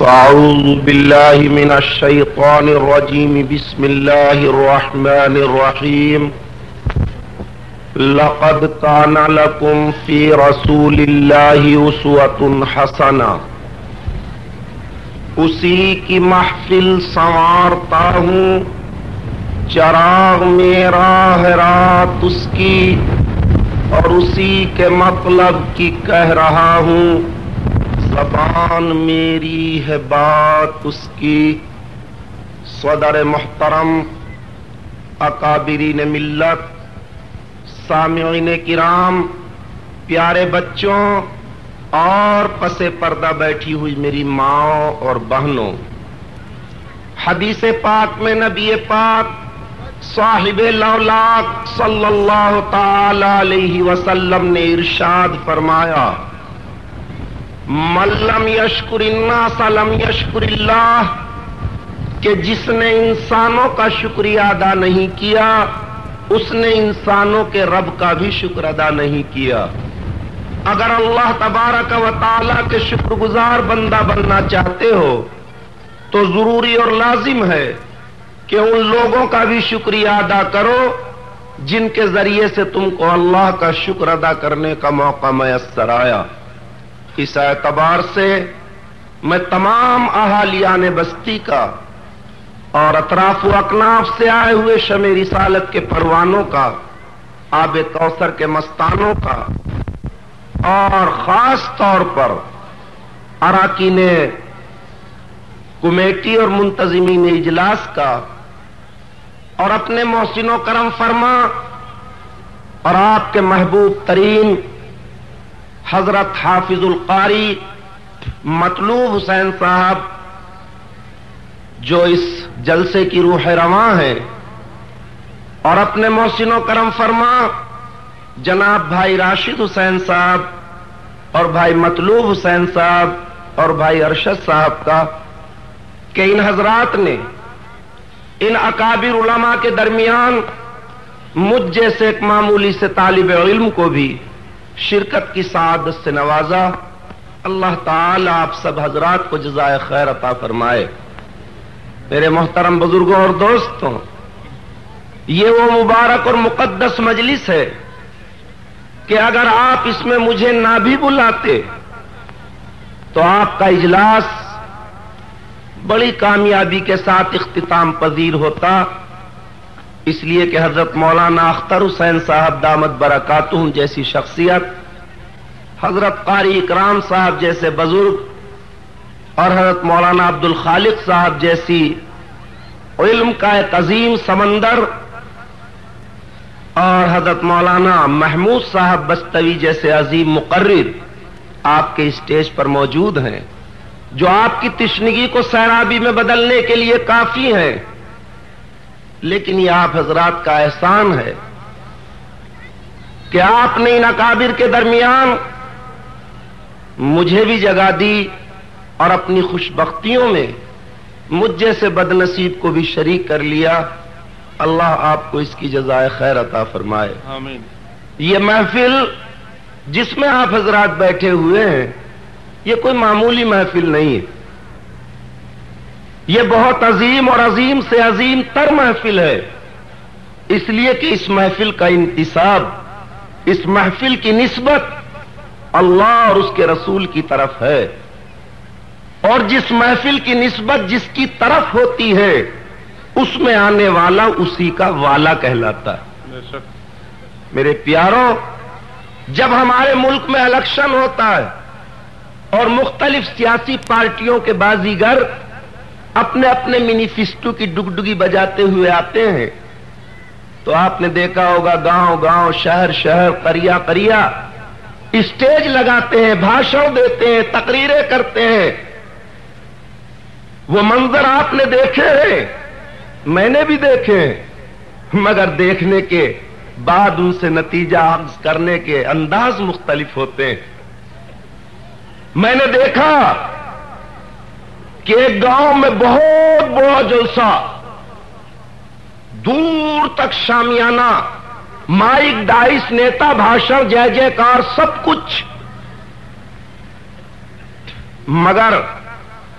فأعوذ بالله من الشيطان الرجيم. بسم الله الرحمن الرحيم. لقد كان لكم في رسول الله أسوة حسنة. اسی کی محفل سنوارتا ہوں، چراغ میرا ہے رات اس کی، اور اسی کے مطلب کی کہہ رہا ہوں، زبان میری ہے بات اس کی. صدر محترم، اکابرین ملت، سامعین کرام، پیارے بچوں اور پس پردہ بیٹھی ہوئی میری ماں اور بہنوں، حدیث پاک میں نبی پاک صاحب لولاک صلی اللہ تعالی علیہ وسلم نے ارشاد فرمایا، من لم یشکر الناس لم یشکر اللہ، کہ جس نے انسانوں کا شکریہ ادا نہیں کیا اس نے انسانوں کے رب کا بھی شکر ادا نہیں کیا. اگر اللہ تبارک و تعالی کے شکر گزار بندہ بننا چاہتے ہو تو ضروری اور لازم ہے کہ ان لوگوں کا بھی شکریہ ادا کرو جن کے ذریعے سے تم کو اللہ کا شکر ادا کرنے کا موقع میسر آیا. اس اعتبار سے میں تمام اہالیان بستی کا اور اطراف و اکناف سے آئے ہوئے شمع رسالت کے پروانوں کا، آب کوثر کے مستانوں کا، اور خاص طور پر اراکین کمیٹی اور منتظمین اجلاس کا، اور اپنے محسن و کرم فرما اور آپ کے محبوب ترین حضرت حافظ القاری مطلوب حسین صاحب جو اس جلسے کی روح رواں ہے، اور اپنے محسن و کرم فرما جناب بھائی راشد حسین صاحب اور بھائی مطلوب حسین صاحب اور بھائی ارشد صاحب کا، کہ ان حضرات نے ان اکابر علماء کے درمیان مجھ جیسے ایک معمولی سے طالب علم کو بھی شرکت کی سعادت سے نوازا. اللہ تعالی آپ سب حضرات کو جزائے خیر عطا فرمائے. میرے محترم بزرگوں اور دوستوں، یہ وہ مبارک اور مقدس مجلس ہے کہ اگر آپ اس میں مجھے نہ بھی بلاتے تو آپ کا اجلاس بڑی کامیابی کے ساتھ اختتام پذیر ہوتا، اس لیے کہ حضرت مولانا اختر حسین صاحب دامت برکاتہم جیسی شخصیت، حضرت قاری اکرام صاحب جیسے بزرگ، اور حضرت مولانا عبد الخالق صاحب جیسی علم کا ایک عظیم سمندر، اور حضرت مولانا محمود صاحب بستوی جیسے عظیم مقرر آپ کے اسٹیج پر موجود ہیں، جو آپ کی تشنگی کو سیرابی میں بدلنے کے لیے کافی ہیں. لیکن یہ آپ حضرات کا احسان ہے کہ آپ نے ان اکابر کے درمیان مجھے بھی جگہ دی اور اپنی خوش بختیوں میں مجھ جیسے بد نصیب کو بھی شریک کر لیا. اللہ آپ کو اس کی جزائے خیر عطا فرمائے. آمین. یہ محفل جس میں آپ حضرات بیٹھے ہوئے ہیں یہ کوئی معمولی محفل نہیں ہے، یہ بہت عظیم اور عظیم سے عظیم تر محفل ہے، اس لیے کہ اس محفل کا انتساب، اس محفل کی نسبت اللہ اور اس کے رسول کی طرف ہے، اور جس محفل کی نسبت جس کی طرف ہوتی ہے اس میں آنے والا اسی کا والا کہلاتا ہے. میرے پیاروں، جب ہمارے ملک میں الیکشن ہوتا ہے اور مختلف سیاسی پارٹیوں کے بازیگر اپنے اپنے مینیفیسٹو کی ڈگڈگی بجاتے ہوئے آتے ہیں تو آپ نے دیکھا ہوگا گاؤں گاؤں، شہر شہر، قریہ قریہ اسٹیج لگاتے ہیں، بھاشن دیتے ہیں، تقریریں کرتے ہیں. وہ منظر آپ نے دیکھے ہیں، میں نے بھی دیکھے ہیں، مگر دیکھنے کے بعد ان سے نتیجہ اخذ کرنے کے انداز مختلف ہوتے ہیں. میں نے دیکھا کہ ایک گاؤں میں بہت بڑا جلسہ، دور تک شامیانہ، مائک، ڈائس، نیتا، بھاشن، جے جے کار، سب کچھ، مگر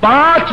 5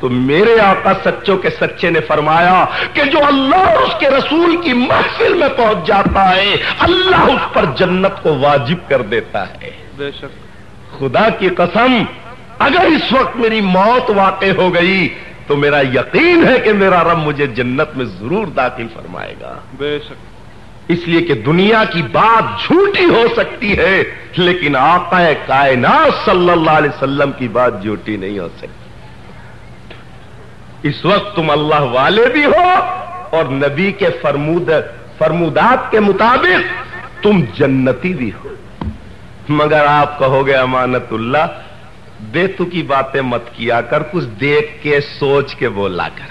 تو میرے آقا سچوں کے سچے نے فرمایا کہ جو اللہ اور اس کے رسول کی محفل میں پہنچ جاتا ہے اللہ اس پر جنت کو واجب کر دیتا ہے. بے شک. خدا کی قسم اگر اس وقت میری موت واقع ہو گئی تو میرا یقین ہے کہ میرا رب مجھے جنت میں ضرور داخل فرمائے گا. بے شک. اس لیے کہ دنیا کی بات جھوٹی ہو سکتی ہے لیکن آقا کائنات صلی اللہ علیہ وسلم کی بات جھوٹی نہیں ہو سکتی. اس وقت تم اللہ والے بھی ہو اور نبی کے فرمودات کے مطابق تم جنتی بھی ہو. مگر آپ کہو گے امانت اللہ بے تو کی باتیں مت کیا کر، کچھ دیکھ کے سوچ کے بولا کر،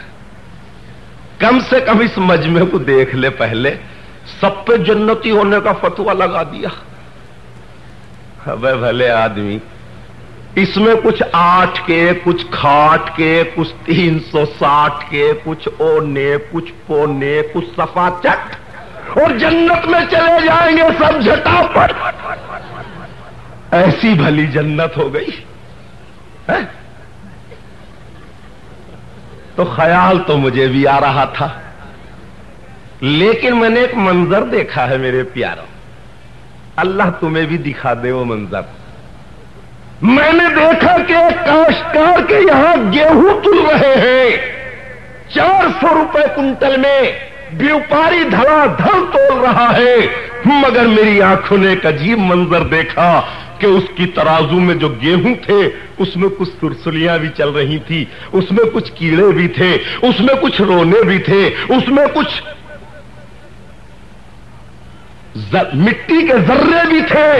کم سے کم اس مجمع کو دیکھ لے، پہلے سب پہ جنتی ہونے کا فتویٰ لگا دیا. ابے بھلے آدمی، اس میں کچھ 8 کے، کچھ کھاٹ کے، کچھ 360 کے، کچھ اونے، کچھ پونے، کچھ صفا چٹ، اور جنت میں چلے جائیں گے سب جھٹاپٹ. ایسی بھلی جنت ہو گئی ہے؟ تو خیال تو مجھے بھی آ رہا تھا، لیکن میں نے ایک منظر دیکھا ہے میرے پیاروں، اللہ تمہیں بھی دکھا دے وہ منظر. میں نے دیکھا کہ کاشتکار کے یہاں گیہوں تل رہے ہیں 400 روپے کنٹل میں، بیوپاری دھڑا دھڑ تول رہا ہے. مگر میری آنکھوں نے ایک عجیب منظر دیکھا کہ اس کی ترازو میں جو گیہوں تھے اس میں کچھ سرسلیاں بھی چل رہی تھی، اس میں کچھ کیڑے بھی تھے، اس میں کچھ رونے بھی تھے، اس میں کچھ مٹی کے ذرے بھی تھے.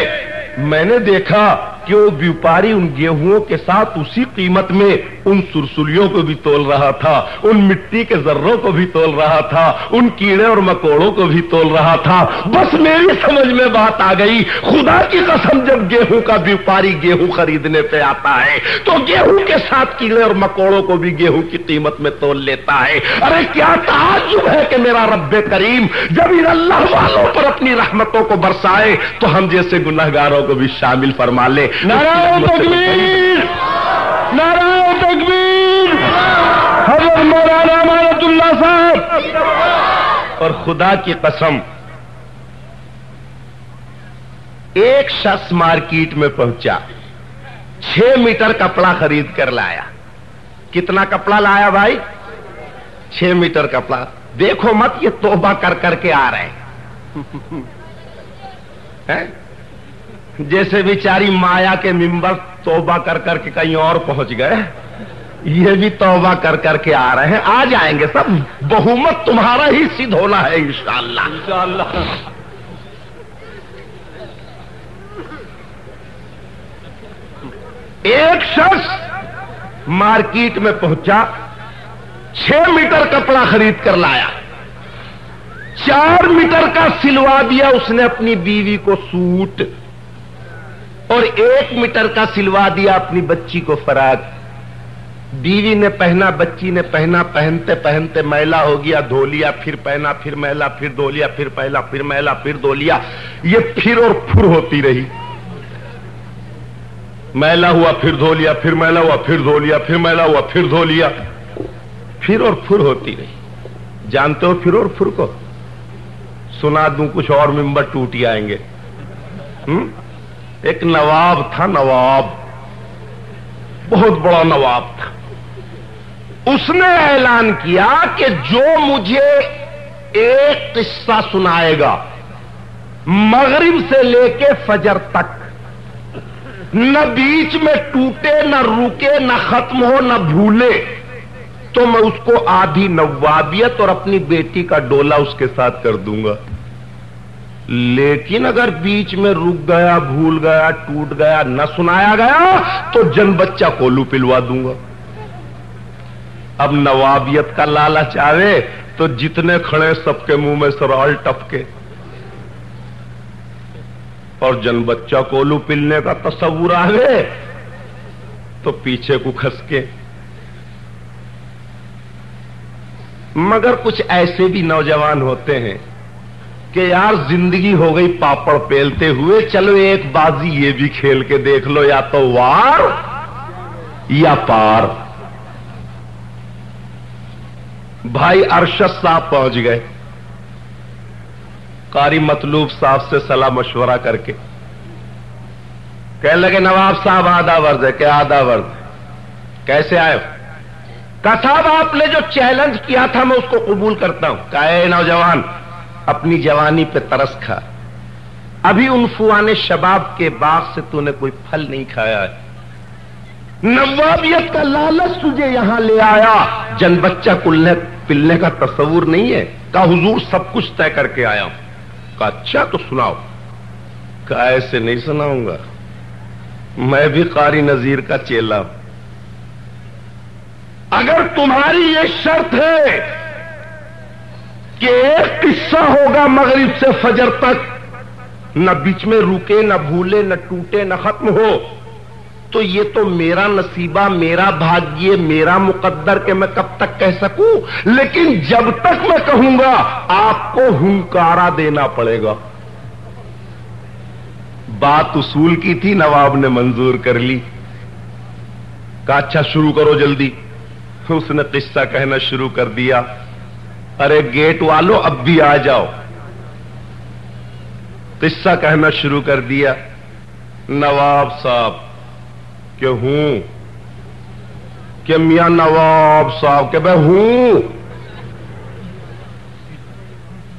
میں نے دیکھا کہ وہ بیوپاری ان گیہوں کے ساتھ اسی قیمت میں ان سرسلیوں کو بھی تول رہا تھا، ان مٹی کے ذروں کو بھی تول رہا تھا، ان کیڑے اور مکوڑوں کو بھی تول رہا تھا. بس میری سمجھ میں بات آ گئی، خدا کی قسم جب گیہوں کا بیوپاری گیہوں خریدنے پہ آتا ہے تو گیہوں کے ساتھ کیڑے اور مکوڑوں کو بھی گیہوں کی قیمت میں تول لیتا ہے. ارے کیا تعجب ہے کہ میرا رب کریم جب ان اللہ والوں پر اپنی رحمتوں کو برسائے تو ہم جیسے گنہگاروں کو بھی شامل فرما لے. نعرہ تکبیر، نعرہ تکبیر، حضرت مولانا امانت اللہ صاحب. اور خدا کی قسم ایک شخص مارکیٹ میں پہنچا، 6 میٹر کپڑا خرید کر لایا. کتنا کپڑا لایا بھائی؟ 6 میٹر کپڑا. دیکھو مت یہ توبہ کر کر کے آ رہے ہیں جیسے بیچاری مایا کے ممبر توبہ کر کر کے کہیں اور پہنچ گئے، یہ بھی توبہ کر کر کے آ رہے ہیں. آ جائیں گے سب، بہومت تمہارا ہی سدھ ہونا ہے انشاءاللہ. انشاءاللہ. ایک شخص مارکیٹ میں پہنچا، 6 میٹر کپڑا خرید کر لایا، 4 میٹر کا سلوا دیا اس نے اپنی بیوی کو سوٹ، اور 1 میٹر کا سلوا دیا اپنی بچی کو فراق. بیوی نے پہنا، بچی نے پہنا، پہنتے پہنتے میلا ہو گیا، دھو لیا، پھر پہنا، پھر میلا، پھر دھو لیا، پھر پہنا، پھر میلا، پھر دھو لیا. یہ پھر اور پھر ہوتی رہی. میلا ہوا پھر دھو لیا، پھر میلا ہوا پھر دھو لیا، پھر میلا ہوا پھر دھو لیا، پھر اور پھر ہوتی رہی. جانتے ہو پھر اور پھر کو؟ سنا دوں کچھ اور ممبر ٹوٹ آئیں گے. ایک نواب تھا، نواب، بہت بڑا نواب تھا. اس نے اعلان کیا کہ جو مجھے ایک قصہ سنائے گا مغرب سے لے کے فجر تک، نہ بیچ میں ٹوٹے، نہ رکے، نہ ختم ہو، نہ بھولے، تو میں اس کو آدھی نوابیت اور اپنی بیٹی کا ڈولا اس کے ساتھ کر دوں گا. لیکن اگر بیچ میں رک گیا، بھول گیا، ٹوٹ گیا، نہ سنایا گیا تو جن بچہ کولو پلوا دوں گا. اب نوابیت کا لالچ آوے تو جتنے کھڑے سب کے منہ میں سرال ٹپکے، اور جن بچہ کولو پلنے کا تصور آوے تو پیچھے کو کھسکے. مگر کچھ ایسے بھی نوجوان ہوتے ہیں کہ یار زندگی ہو گئی پاپڑ پیلتے ہوئے، چلو ایک بازی یہ بھی کھیل کے دیکھ لو، یا تو وار یا پار. بھائی ارشد صاحب پہنچ گئے، قاری مطلوب صاحب سے صلاح مشورہ کر کے کہنے لگے نواب صاحب آدھا ورد ہے کہ آدھا ورد ہے، کیسے آئے؟ کہا صاحب آپ نے جو چیلنج کیا تھا میں اس کو قبول کرتا ہوں۔ کہا اے نوجوان اپنی جوانی پہ ترس کھا، ابھی عنفوان شباب کے باغ سے تو نے کوئی پھل نہیں کھایا ہے، نوابیت کا لالچ تجھے یہاں لے آیا، جن بچہ پلنے کا تصور نہیں ہے۔ کہا حضور سب کچھ طے کر کے آیا ہوں۔ کہا اچھا تو سناؤ۔ کہا ایسے نہیں سناؤں گا، میں بھی قاری نذیر کا چیلا ہوں، اگر تمہاری یہ شرط ہے کہ ایک قصہ ہوگا مغرب سے فجر تک، نہ بیچ میں رکے نہ بھولے نہ ٹوٹے نہ ختم ہو، تو یہ تو میرا نصیبہ میرا بھاگیہ میرا مقدر کہ میں کب تک کہہ سکوں، لیکن جب تک میں کہوں گا آپ کو ہنکارا دینا پڑے گا۔ بات اصول کی تھی، نواب نے منظور کر لی۔ کہا اچھا شروع کرو جلدی۔ اس نے قصہ کہنا شروع کر دیا۔ ارے گیٹ والو اب بھی آ جاؤ۔ قصہ کہنا شروع کر دیا۔ نواب صاحب کہ ہوں، کہ میاں نواب صاحب کہ میں ہوں،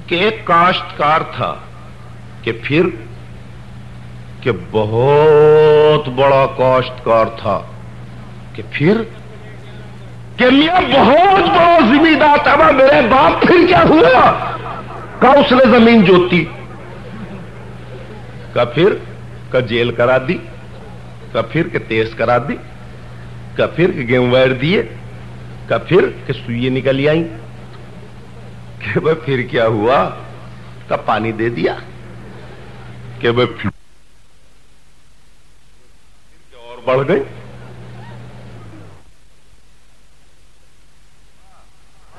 کہ ایک کاشتکار تھا، کہ پھر کہ بہت بڑا کاشتکار تھا، کہ پھر کہ میاں بہت بڑا زمیندار تھا۔ میرے باپ پھر کیا ہوا؟ کہا اس نے زمین جوتی۔ کہا پھر؟ کہ جیل کرا دی۔ کہا پھر کہ تیز کرا دی۔ کہا پھر کہ گیہوں ویر دیے۔ کہا پھر کہ سوئییں نکل آئیں۔ کہ بھائی پھر کیا ہوا؟ کہا پانی دے دیا۔ کہ بھائی پھر اور بڑھ گئی۔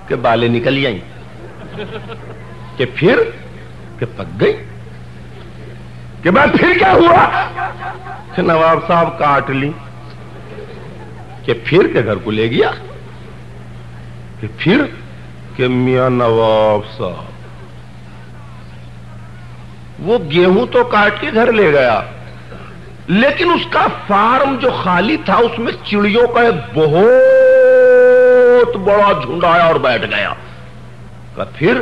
کہ بالیں نکل آئیں۔ کہ پھر کہ پک گئی۔ کہ بھائی پھر کیا ہوا؟ کہ نواب صاحب کاٹ لی۔ کہ پھر کہ گھر کو لے گیا۔ کہ پھر کہ میاں نواب صاحب وہ گیہوں تو کاٹ کے گھر لے گیا، لیکن اس کا فارم جو خالی تھا اس میں چڑیوں کا ایک بہت بڑا جھنڈ آیا اور بیٹھ گیا۔ کہ پھر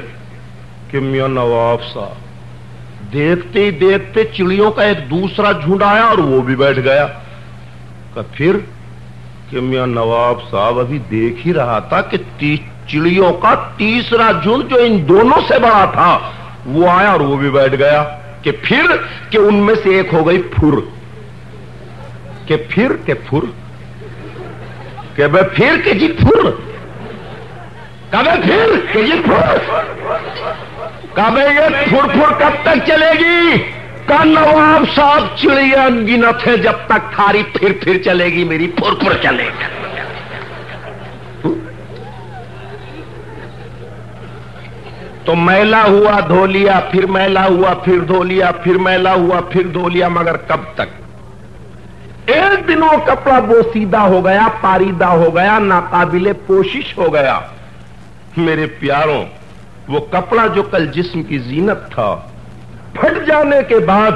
کہ میاں نواب صاحب دیکھتے ہی دیکھتے چڑیوں کا ایک دوسرا جھنڈ آیا اور وہ بھی بیٹھ گیا۔ کہ پھر کہ میاں نواب صاحب ابھی دیکھ ہی رہا تھا کہ چڑیوں کا تیسرا جھنڈ جو ان دونوں سے بڑا تھا وہ آیا اور وہ بھی بیٹھ گیا۔ کہ پھر کہ ان میں سے ایک ہو گئی پھر۔ کہ پھر کہ پھر کہ بھائی پھر کہ جی پھر۔ کبھی پھر کہ جی پھر۔ کبھی یہ پھر پھر کب تک چلے گی؟ کہ نواب صاحب چڑیا گنت ہے جب تک تھاری پھر پھر چلے گی میری پھر پھر چلے گی۔ تو میلا ہوا دھو لیا، پھر میلا ہوا پھر دھو لیا، پھر میلا ہوا پھر دھو لیا، مگر کب تک؟ ایک دن وہ کپڑا بوسیدہ ہو گیا، پاریدہ ہو گیا، ناقابل پوشش ہو گیا۔ میرے پیاروں، وہ کپڑا جو کل جسم کی زینت تھا، پھٹ جانے کے بعد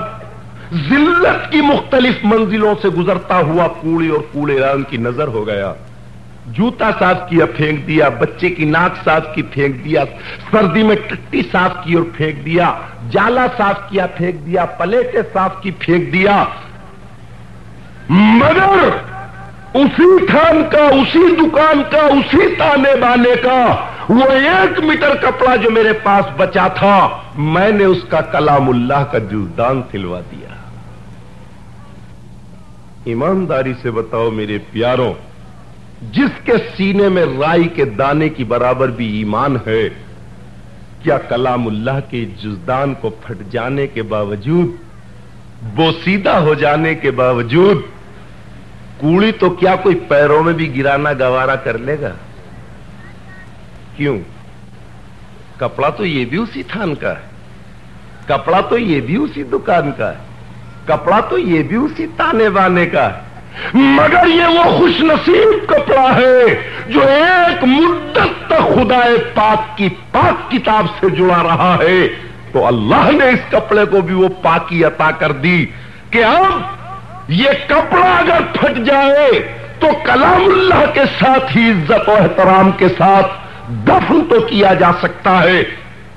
ذلت کی مختلف منزلوں سے گزرتا ہوا کوڑی اور کوڑے رنگ کی نظر ہو گیا۔ جوتا صاف کیا پھینک دیا، بچے کی ناک صاف کی پھینک دیا، سردی میں ٹٹی صاف کی اور پھینک دیا، جالا صاف کیا پھینک دیا، پلیٹیں صاف کی پھینک دیا، مگر اسی تھان کا، اسی دکان کا، اسی تانے بانے کا وہ 1 میٹر کپڑا جو میرے پاس بچا تھا، میں نے اس کا کلام اللہ کا جزدان سلوا دیا۔ ایمانداری سے بتاؤ میرے پیاروں، جس کے سینے میں رائی کے دانے کی برابر بھی ایمان ہے، کیا کلام اللہ کے جزدان کو پھٹ جانے کے باوجود، بوسیدہ ہو جانے کے باوجود، کوڑی تو کیا کوئی پیروں میں بھی گرانا گوارا کر لے گا؟ کیوں؟ کپڑا تو یہ بھی اسی تھان کا ہے، کپڑا تو یہ بھی اسی دکان کا ہے، کپڑا تو یہ بھی اسی تانے بانے کا ہے، مگر یہ وہ خوش نصیب کپڑا ہے جو ایک مدت تک خدا پاک کی پاک کتاب سے جڑا رہا ہے تو اللہ نے اس کپڑے کو بھی وہ پاکی عطا کر دی کہ اب یہ کپڑا اگر پھٹ جائے تو کلام اللہ کے ساتھ ہی عزت و احترام کے ساتھ دفن تو کیا جا سکتا ہے،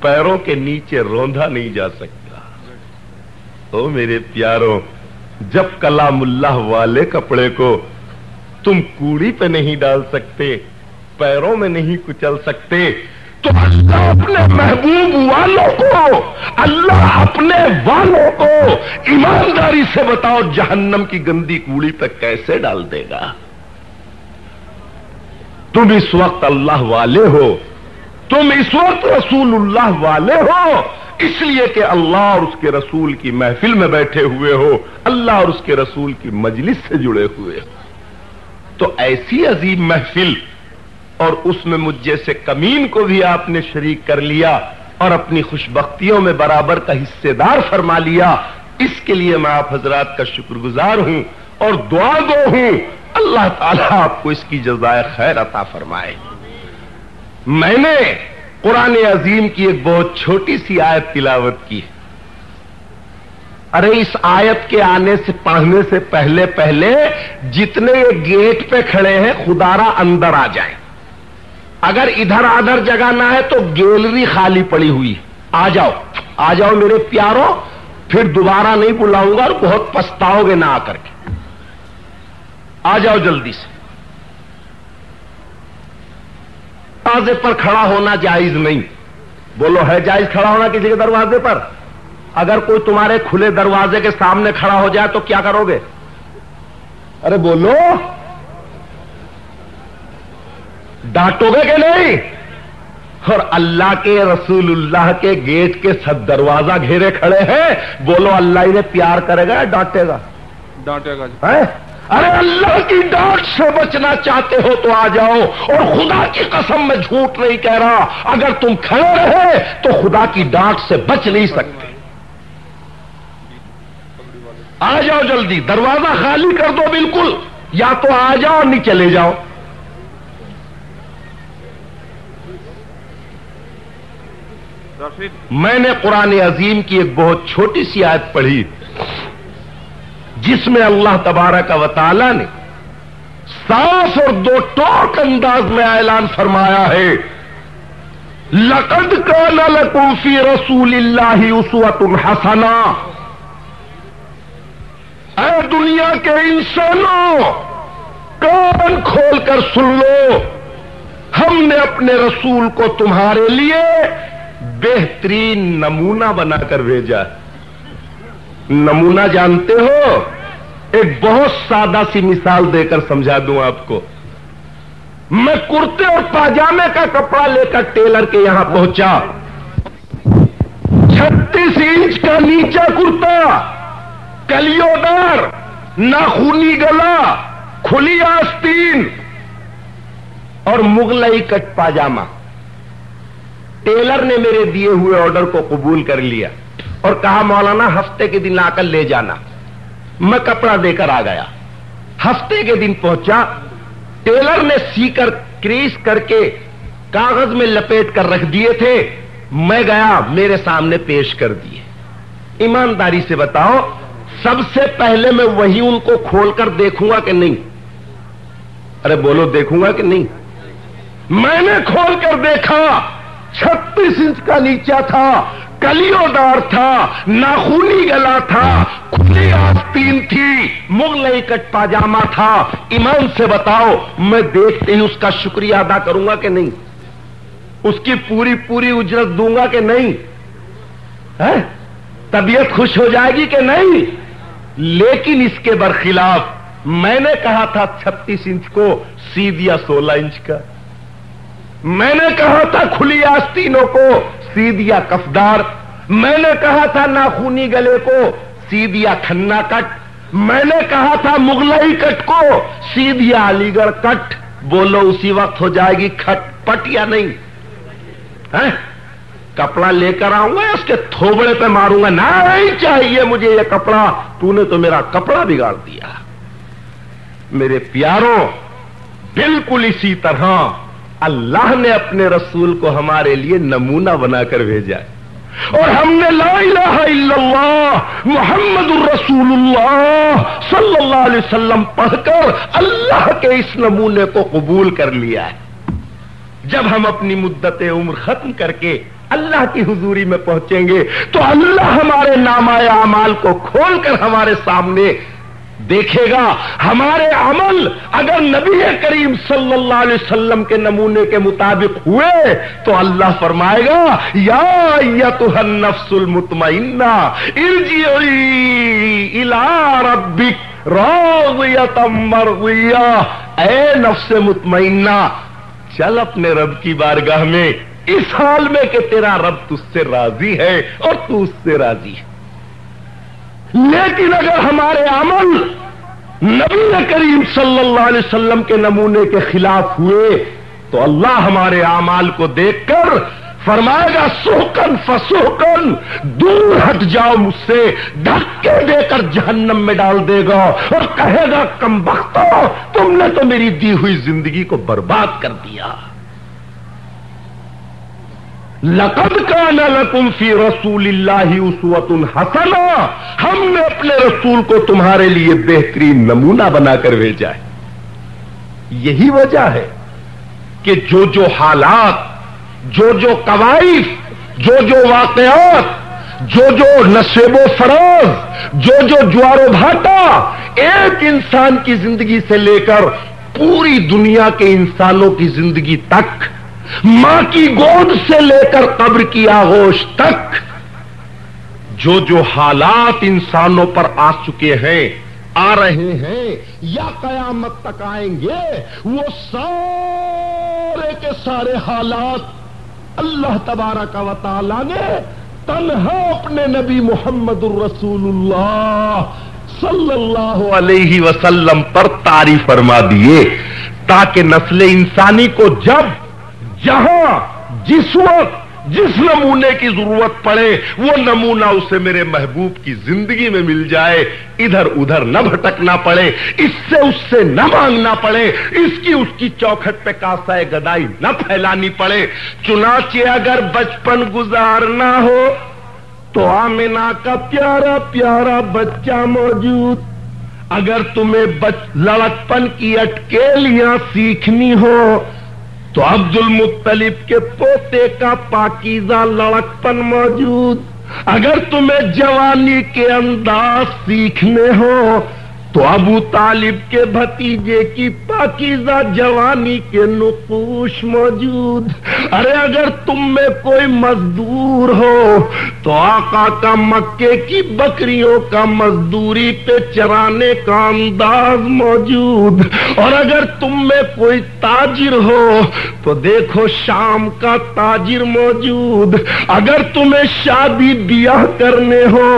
پیروں کے نیچے روندا نہیں جا سکتا۔ او میرے پیاروں، جب کلام اللہ والے کپڑے کو تم کوڑی پہ نہیں ڈال سکتے، پیروں میں نہیں کچل سکتے، تو اللہ اپنے محبوب والوں کو، اللہ اپنے والوں کو ایمانداری سے بتاؤ جہنم کی گندی کوڑی پہ کیسے ڈال دے گا؟ تم اس وقت اللہ والے ہو، تم اس وقت رسول اللہ والے ہو، اس لیے کہ اللہ اور اس کے رسول کی محفل میں بیٹھے ہوئے ہو، اللہ اور اس کے رسول کی مجلس سے جڑے ہوئے ہو۔ تو ایسی عظیم محفل اور اس میں مجھ جیسے کمین کو بھی آپ نے شریک کر لیا اور اپنی خوشبختیوں میں برابر کا حصے دار فرما لیا، اس کے لیے میں آپ حضرات کا شکر گزار ہوں اور دعا گو ہوں، اللہ تعالیٰ آپ کو اس کی جزائے خیر عطا فرمائے۔ میں نے قرآن عظیم کی ایک بہت چھوٹی سی آیت تلاوت کی۔ ارے اس آیت کے آنے سے پڑھنے سے پہلے جتنے یہ گیٹ پہ کھڑے ہیں خدارا اندر آ جائیں، اگر ادھر ادھر جگہ نہ ہے تو گیلری خالی پڑی ہوئی، آ جاؤ آ جاؤ میرے پیاروں، پھر دوبارہ نہیں بلاؤں گا اور بہت پچھتاؤ گے نہ آ کر کے، آ جاؤ جلدی سے۔ دروازے پر کھڑا ہونا جائز نہیں، بولو ہے جائز کھڑا ہونا کسی کے دروازے پر؟ اگر کوئی تمہارے کھلے دروازے کے سامنے کھڑا ہو جائے تو کیا کرو گے؟ ارے بولو، ڈانٹو گے کہ نہیں؟ اور اللہ کے رسول اللہ کے گیٹ کے سب دروازہ گھیرے کھڑے ہیں، بولو اللہ انہیں پیار کرے گا یا ڈانٹے گا؟ ڈانٹے گا۔ ارے اللہ کی ڈانٹ سے بچنا چاہتے ہو تو آ جاؤ، اور خدا کی قسم میں جھوٹ نہیں کہہ رہا، اگر تم کھڑے رہے تو خدا کی ڈانٹ سے بچ نہیں سکتے۔ آ جاؤ جلدی، دروازہ خالی کر دو بالکل، یا تو آ جاؤ اور نہیں چلے جاؤ۔ میں نے قرآن عظیم کی ایک بہت چھوٹی سی آیت پڑھی جس میں اللہ تبارک و تعالی نے صاف اور دو ٹوک انداز میں اعلان فرمایا ہے، لَقَدْ كَانَ لَكُمْ فِي رَسُولِ اللَّهِ أُسْوَةٌ حَسَنَةٌ۔ اے دنیا کے انسانوں، کان کھول کر سن لو، ہم نے اپنے رسول کو تمہارے لیے بہترین نمونہ بنا کر بھیجا۔ نمونہ جانتے ہو؟ ایک بہت سادہ سی مثال دے کر سمجھا دوں آپ کو۔ میں کرتے اور پاجامے کا کپڑا لے کر ٹیلر کے یہاں پہنچا، 36 انچ کا نیچا کرتا، کلیوں دار، ناخونی گلا، کھلی آستین اور مغلئی کٹ پاجامہ۔ ٹیلر نے میرے دیے ہوئے آرڈر کو قبول کر لیا اور کہا مولانا ہفتے کے دن آ کر لے جانا۔ میں کپڑا دے کر آ گیا، ہفتے کے دن پہنچا، ٹیلر نے سی کر کریس کر کے کاغذ میں لپیٹ کر رکھ دیے تھے، میں گیا میرے سامنے پیش کر دیے۔ ایمانداری سے بتاؤ، سب سے پہلے میں وہی ان کو کھول کر دیکھوں گا کہ نہیں؟ ارے بولو، دیکھوں گا کہ نہیں؟ میں نے کھول کر دیکھا، 36 انچ کا نیچا تھا، کلیوں دار تھا، ناخونی گلا تھا، کھلی آستین تھی، مغلئی کٹ پاجامہ تھا۔ ایمان سے بتاؤ، میں دیکھتے ہی اس کا شکریہ ادا کروں گا کہ نہیں؟ اس کی پوری اجرت دوں گا کہ نہیں؟ طبیعت خوش ہو جائے گی کہ نہیں؟ لیکن اس کے برخلاف میں نے کہا تھا 36 انچ کو سی دیا 16 انچ کا، میں نے کہا تھا کھلی آستینوں کو سی دیا کفدار، میں نے کہا تھا ناخونی گلے کو سی دیا کھنا کٹ، میں نے کہا تھا مغلئی کٹ کو سی دیا علی گڑھ کٹ۔ بولو اسی وقت ہو جائے گی کھٹ پٹ یا نہیں؟ کپڑا لے کر آؤں گا اس کے تھوبڑے پہ ماروں گا، نہیں چاہیے مجھے یہ کپڑا، تو نے تو میرا کپڑا بگاڑ دیا۔ میرے پیاروں، بالکل اسی طرح اللہ نے اپنے رسول کو ہمارے لیے نمونہ بنا کر بھیجا ہے، اور ہم نے لا الہ الا اللہ محمد الرسول اللہ صلی اللہ علیہ وسلم پڑھ کر اللہ کے اس نمونے کو قبول کر لیا ہے۔ جب ہم اپنی مدت عمر ختم کر کے اللہ کی حضوری میں پہنچیں گے تو اللہ ہمارے نامہ اعمال کو کھول کر ہمارے سامنے دیکھے گا۔ ہمارے عمل اگر نبی کریم صلی اللہ علیہ وسلم کے نمونے کے مطابق ہوئے تو اللہ فرمائے گا یا ایتھا النفس المطمئنہ ارجعی الی ربک راضیۃ مرضیہ، اے نفس مطمئنہ چل اپنے رب کی بارگاہ میں اس حال میں کہ تیرا رب تجھ سے راضی ہے اور تو اس سے راضی ہے۔ لیکن اگر ہمارے عمل نبی کریم صلی اللہ علیہ وسلم کے نمونے کے خلاف ہوئے تو اللہ ہمارے اعمال کو دیکھ کر فرمائے گا سحقن فسحقن، دور ہٹ جاؤ مجھ سے، دھکے دے کر جہنم میں ڈال دے گا اور کہے گا کم بختو تم نے تو میری دی ہوئی زندگی کو برباد کر دیا۔ لقد کان لکم فی رسول اللہ اسوۃ حسنہ، ہم نے اپنے رسول کو تمہارے لیے بہترین نمونہ بنا کر بھیجا ہے۔ یہی وجہ ہے کہ جو حالات، جو قوائف، جو واقعات، جو نشیب و فراز، جو جوار و بھاٹا ایک انسان کی زندگی سے لے کر پوری دنیا کے انسانوں کی زندگی تک، ماں کی گود سے لے کر قبر کی آغوش تک جو حالات انسانوں پر آ چکے ہیں، آ رہے ہیں یا قیامت تک آئیں گے، وہ سارے کے سارے حالات اللہ تبارک و تعالی نے تنہا اپنے نبی محمد الرسول اللہ صلی اللہ علیہ وسلم پر طاری فرما دیے، تاکہ نسل انسانی کو جب جہاں جس وقت جس نمونے کی ضرورت پڑے وہ نمونہ اسے میرے محبوب کی زندگی میں مل جائے، ادھر ادھر نہ بھٹکنا پڑے، اس سے نہ مانگنا پڑے، اس کی چوکھٹ پہ کاسہ گدائی نہ پھیلانی پڑے۔ چنانچہ اگر بچپن گزارنا ہو تو آمنہ کا پیارا پیارا بچہ موجود، اگر تمہیں لڑکپن کی اٹکیلیاں سیکھنی ہو تو عبد المطلب کے پوتے کا پاکیزہ لڑکپن موجود، اگر تمہیں جوانی کے انداز سیکھنے ہو تو ابو طالب کے بھتیجے کی پاکیزہ جوانی کے نقوش موجود، ارے اگر تم میں کوئی مزدور ہو تو آقا کا مکے کی بکریوں کا مزدوری پہ چرانے کا انداز موجود، اور اگر تم میں کوئی تاجر ہو تو دیکھو شام کا تاجر موجود، اگر تمہیں شادی بیاہ کرنے ہو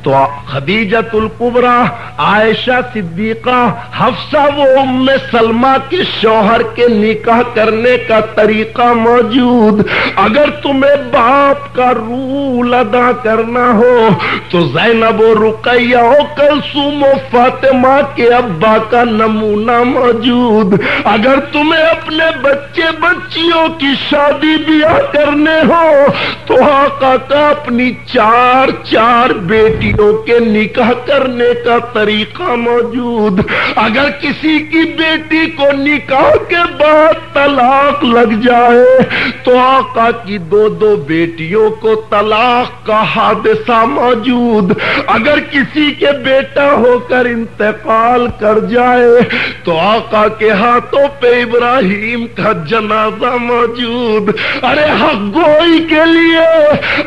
تو خدیجۃ الکبریٰ، عائشہ صدیقہ، حفصہ و ام سلمہ کے شوہر کے نکاح کرنے کا طریقہ موجود، اگر تمہیں باپ کا رول ادا کرنا ہو تو زینب و رقیہ و کلثوم و فاطمہ کے ابا کا نمونہ موجود، اگر تمہیں اپنے بچے بچیوں کی شادی بیاہ کرنے ہو تو آقا کا اپنی چار بیٹی کے نکاح کرنے کا طریقہ موجود، اگر کسی کی بیٹی کو نکاح کے بعد طلاق لگ جائے تو آقا کی دو بیٹیوں کو طلاق کا حادثہ موجود، اگر کسی کے بیٹا ہو کر انتقال کر جائے تو آقا کے ہاتھوں پہ ابراہیم کا جنازہ موجود، ارے حق گوئی کے لیے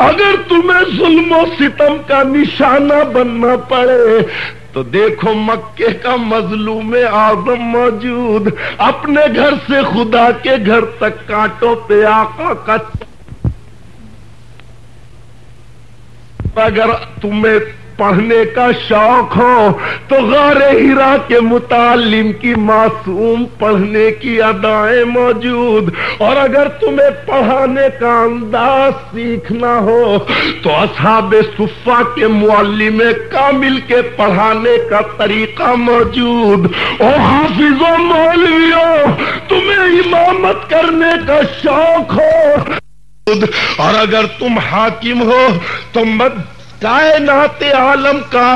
اگر تمہیں ظلم و ستم کا نشانہ بننا پڑے تو دیکھو مکے کا مظلوم اعظم موجود، اپنے گھر سے خدا کے گھر تک کانٹوں پہ آقا کا، اگر تمہیں پڑھنے کا شوق ہو تو غار ہرا کے متعلم کی معصوم پڑھنے کی ادائیں موجود، اور اگر تمہیں پڑھانے کا انداز سیکھنا ہو تو اصحاب صفہ کے معلم کامل کے پڑھانے کا طریقہ موجود۔ اور حافظوں مولویوں تمہیں امامت کرنے کا شوق ہو، اور اگر تم حاکم ہو تو کائنات عالم کا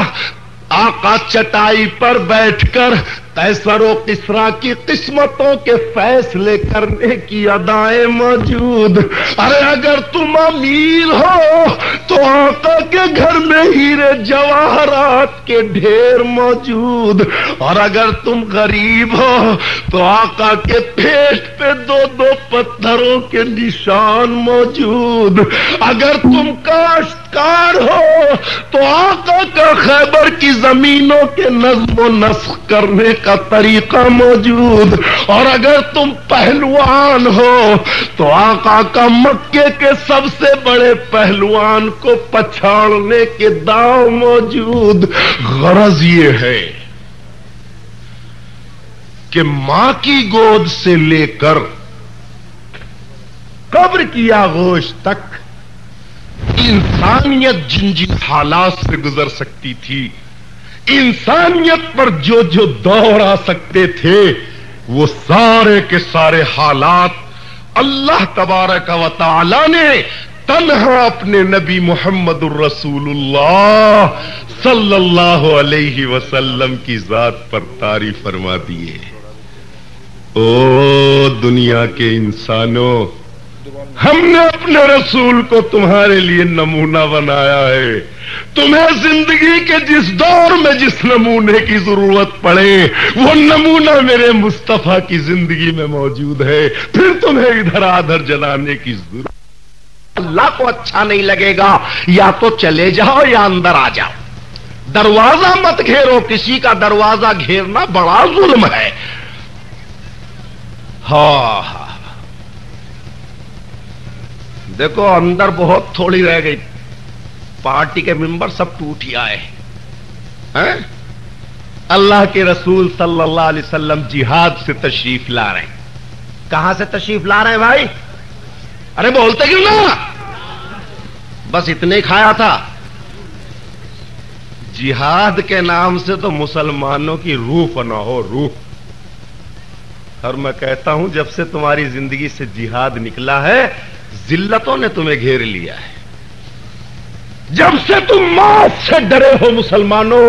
آقا چٹائی پر بیٹھ کر قیصر و کسریٰ کی قسمتوں کے فیصلے کرنے کی ادائیں موجود۔ ارے اگر تم امیر ہو تو آقا کے گھر میں ہیرے جواہرات کے ڈھیر موجود، اور اگر تم غریب ہو تو آقا کے پیٹ پہ دو دو پتھروں کے نشان موجود۔ اگر تم کاشتکار ہو تو آقا کا خیبر کی زمینوں کے نظم و نسخ کرنے کا طریقہ موجود، اور اگر تم پہلوان ہو تو آقا کا مکے کے سب سے بڑے پہلوان کو پچھاڑنے کے داؤ موجود۔ غرض یہ ہے کہ ماں کی گود سے لے کر قبر کی آغوش تک انسانیت جن جن حالات سے گزر سکتی تھی، انسانیت پر جو جو دور آ سکتے تھے، وہ سارے کے سارے حالات اللہ تبارک و تعالی نے تنہا اپنے نبی محمد الرسول اللہ صلی اللہ علیہ وسلم کی ذات پر طاری فرما دیے۔ او دنیا کے انسانوں، ہم نے اپنے رسول کو تمہارے لیے نمونہ بنایا ہے۔ تمہیں زندگی کے جس دور میں جس نمونے کی ضرورت پڑے وہ نمونہ میرے مصطفیٰ کی زندگی میں موجود ہے، پھر تمہیں ادھر ادھر جلانے کی ضرورت۔ اللہ کو اچھا نہیں لگے گا یا تو چلے جاؤ یا اندر آ جاؤ، دروازہ مت گھیرو۔ کسی کا دروازہ گھیرنا بڑا ظلم ہے۔ ہاں دیکھو اندر بہت تھوڑی رہ گئی، پارٹی کے ممبر سب ٹوٹ ہی آئے ہیں۔ اللہ کے رسول صلی اللہ علیہ وسلم جہاد سے تشریف لا رہے ہیں۔ کہاں سے تشریف لا رہے ہیں بھائی؟ ارے بولتے کیوں نا؟ بس اتنے کھایا تھا۔ جہاد کے نام سے تو مسلمانوں کی روح فنا ہو، روح۔ اور میں کہتا ہوں جب سے تمہاری زندگی سے جہاد نکلا ہے ذلتوں نے تمہیں گھیر لیا ہے۔ جب سے تم موت سے ڈرے ہو مسلمانوں،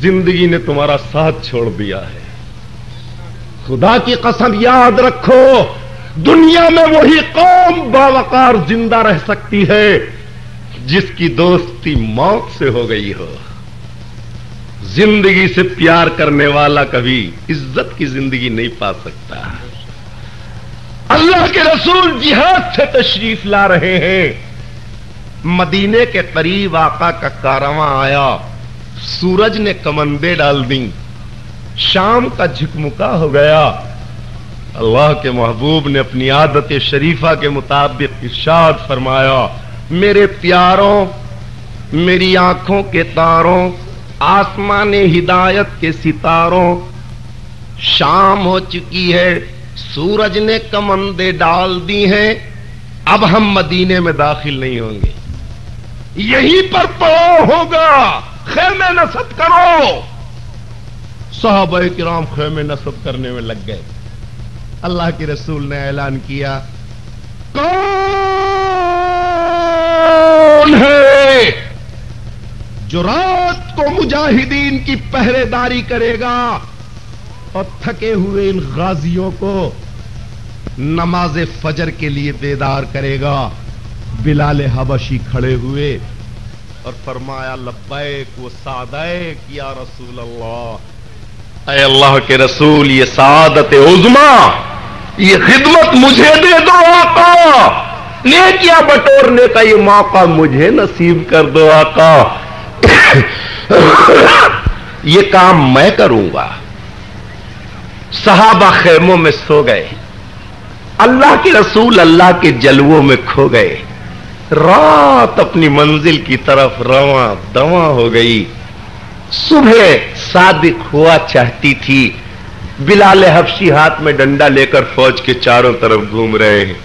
زندگی نے تمہارا ساتھ چھوڑ دیا ہے۔ خدا کی قسم یاد رکھو، دنیا میں وہی قوم باوقار زندہ رہ سکتی ہے جس کی دوستی موت سے ہو گئی ہو۔ زندگی سے پیار کرنے والا کبھی عزت کی زندگی نہیں پا سکتا۔ اللہ کے رسول جہاد سے تشریف لا رہے ہیں۔ مدینے کے قریب آقا کا کارواں آیا، سورج نے کمندیں ڈال دیں، شام کا جھکمکا ہو گیا۔ اللہ کے محبوب نے اپنی عادت شریفہ کے مطابق ارشاد فرمایا، میرے پیاروں، میری آنکھوں کے تاروں، آسمان ہدایت کے ستاروں، شام ہو چکی ہے، سورج نے کمندیں ڈال دی ہیں، اب ہم مدینے میں داخل نہیں ہوں گے، یہیں پر پڑاؤ ہوگا، خیمے نصب کرو۔ صحابہ کرام خیمے نصب کرنے میں لگ گئے۔ اللہ کے رسول نے اعلان کیا، کون ہے جو رات کو مجاہدین کی پہرے داری کرے گا اور تھکے ہوئے ان غازیوں کو نماز فجر کے لیے بیدار کرے گا؟ بلال حبشی کھڑے ہوئے اور فرمایا، لبیک و سعدیک یا رسول اللہ۔ اے اللہ کے رسول، یہ سعادت عظما، یہ خدمت مجھے دے دو آقا، نیکیاں بٹورنے کا یہ موقع مجھے نصیب کر دو آقا، یہ کام میں کروں گا۔ صحابہ خیموں میں سو گئے، اللہ کے رسول اللہ کے جلووں میں کھو گئے۔ رات اپنی منزل کی طرف رواں دواں ہو گئی. صبح صادق ہوا چاہتی تھی. بلال حبشی ہاتھ میں ڈنڈا لے کر فوج کے چاروں طرف گھوم رہے ہیں.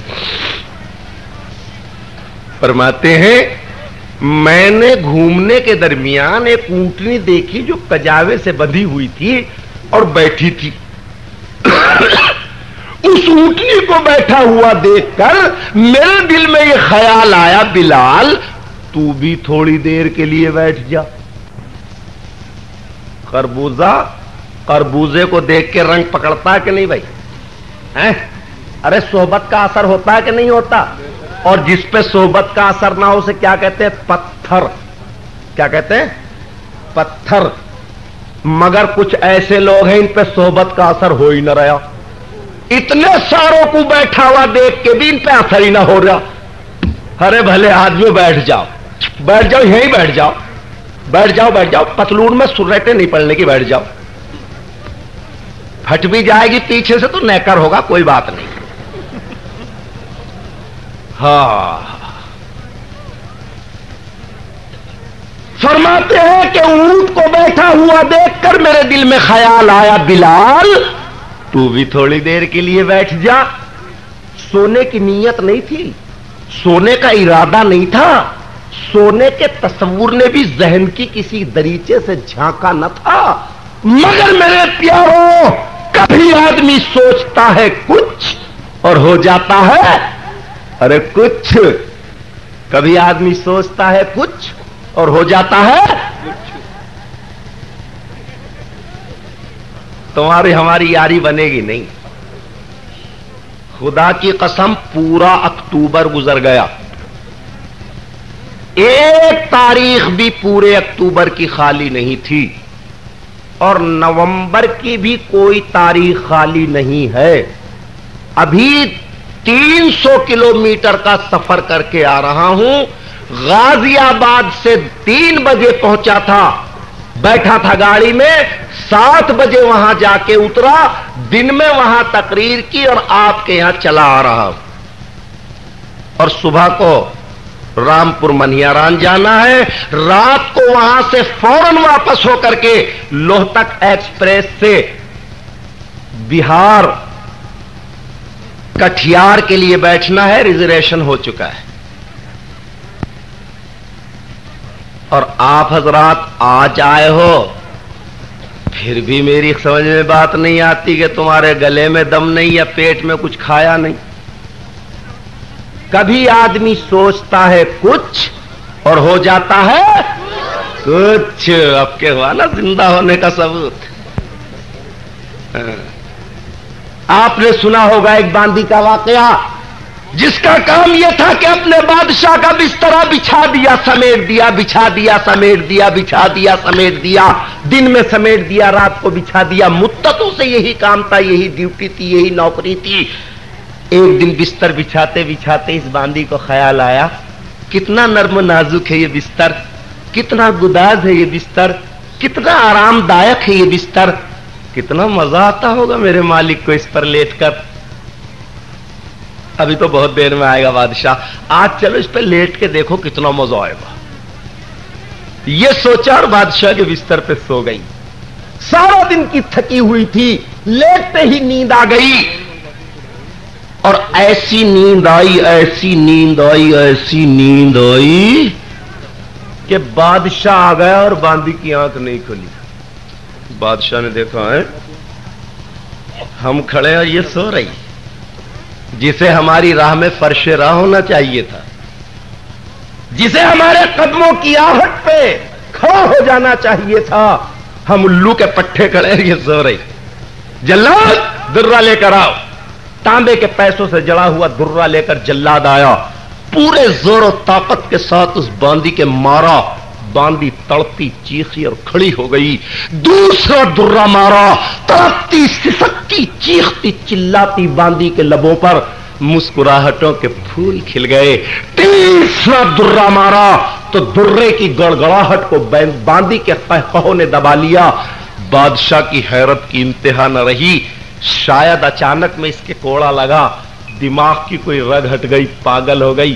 فرماتے ہیں میں نے گھومنے کے درمیان ایک اونٹنی دیکھی جو کجاوے سے بندھی ہوئی تھی اور بیٹھی تھی. اس اونٹنی کو بیٹھا ہوا دیکھ کر میرے دل میں یہ خیال آیا بلال تو بھی تھوڑی دیر کے لیے بیٹھ جا. خربوزے کو دیکھ کے رنگ پکڑتا ہے کہ نہیں بھائی؟ ارے صحبت کا اثر ہوتا ہے کہ نہیں ہوتا؟ اور جس پہ صحبت کا اثر نہ ہو اسے کیا کہتے ہیں؟ پتھر. کیا کہتے ہیں؟ پتھر. مگر کچھ ایسے لوگ ہیں ان پہ صحبت کا اثر ہو ہی نہ رہا. اتنے ساروں کو بیٹھا ہوا دیکھ کے بھی ان پہ اثر ہی نہ ہو رہا. ارے بھلے آدمی بیٹھ جاؤ یہیں بیٹھ جاؤ پتلون میں سرٹیں نہیں پڑنے کی بیٹھ جاؤ. پھٹ بھی جائے گی پیچھے سے تو نیکر ہوگا, کوئی بات نہیں. ہاں فرماتے ہیں کہ اونٹ کو بیٹھا ہوا دیکھ کر میرے دل میں خیال آیا بلال تو بھی تھوڑی دیر کے لیے بیٹھ جا. سونے کی نیت نہیں تھی, سونے کا ارادہ نہیں تھا, سونے کے تصور نے بھی ذہن کی کسی دریچے سے جھانکا نہ تھا. مگر میرے پیاروں کبھی آدمی سوچتا ہے کچھ اور ہو جاتا ہے ارے کچھ. کبھی آدمی سوچتا ہے کچھ اور ہو جاتا ہے. تمہاری ہماری یاری بنے گی نہیں. خدا کی قسم پورا اکتوبر گزر گیا, ایک تاریخ بھی پورے اکتوبر کی خالی نہیں تھی, اور نومبر کی بھی کوئی تاریخ خالی نہیں ہے. ابھی 300 کلومیٹر کا سفر کر کے آ رہا ہوں. غازی آباد سے 3 بجے پہنچا تھا, بیٹھا تھا گاڑی میں, 7 بجے وہاں جا کے اترا, دن میں وہاں تقریر کی اور آپ کے یہاں چلا آ رہا ہوں. اور صبح کو رامپور منہیاران جانا ہے, رات کو وہاں سے فوراً واپس ہو کر کے لوہتک ایکسپریس سے بہار کٹھیار کے لیے بیٹھنا ہے. ریزرویشن ہو چکا ہے. اور آپ حضرات آج آئے ہو, پھر بھی میری سمجھ میں بات نہیں آتی کہ تمہارے گلے میں دم نہیں یا پیٹ میں کچھ کھایا نہیں. کبھی آدمی سوچتا ہے کچھ اور ہو جاتا ہے کچھ. اب کے ہوا نا زندہ ہونے کا ثبوت. آپ نے سنا ہوگا ایک باندی کا واقعہ جس کا کام یہ تھا کہ اپنے بادشاہ کا بسترا بچھا دیا سمیٹ دیا, بچھا دیا سمیٹ دیا, بچھا دیا سمیٹ دیا, دن میں سمیٹ دیا, رات کو بچھا دیا. مدتوں سے یہی کام تھا, یہی ڈیوٹی تھی, یہی نوکری تھی. ایک دن بستر بچھاتے بچھاتے اس باندی کو خیال آیا کتنا نرم و نازک ہے یہ بستر, کتنا گداز ہے یہ بستر, کتنا آرام دائق ہے یہ بستر, کتنا مزہ آتا ہوگا میرے مالک کو اس پر لیٹ کر. ابھی تو بہت دیر میں آئے گا بادشاہ, آج چلو اس پہ لیٹ کے دیکھو کتنا مزہ آئے گا. یہ سوچا اور بادشاہ کے بستر پہ سو گئی. سارا دن کی تھکی ہوئی تھی, لیٹتے ہی نیند آ گئی. اور ایسی نیند آئی, ایسی نیند آئی, ایسی نیند آئی کہ بادشاہ آ گیا اور باندی کی آنکھ نہیں کھلی. بادشاہ نے دیکھا ہے ہم کھڑے اور یہ سو رہی, جسے ہماری راہ میں فرش راہ ہونا چاہیے تھا, جسے ہمارے قدموں کی آہٹ پہ کھڑا ہو جانا چاہیے تھا, ہم الو کے پٹھے کھڑے یہ سو رہی. جلاد درہ لے کر آؤ. تانبے کے پیسوں سے جڑا ہوا درہ لے کر جلاد آیا, پورے زور و طاقت کے ساتھ اس باندی کے مارا. باندی تڑپی چیخی اور کھڑی ہو گئی. دوسرا درہ مارا, تڑپتی سسکتی چیختی چلاتی باندی کے لبوں پر مسکراہٹوں کے پھول کھل گئے. تیسرا درہ مارا تو درے کی گڑگڑاہٹ کو باندی کے قہقہوں نے دبا لیا. بادشاہ کی حیرت کی انتہا نہ رہی. شاید اچانک میں اس کے کوڑا لگا, دماغ کی کوئی رگ ہٹ گئی, پاگل ہو گئی.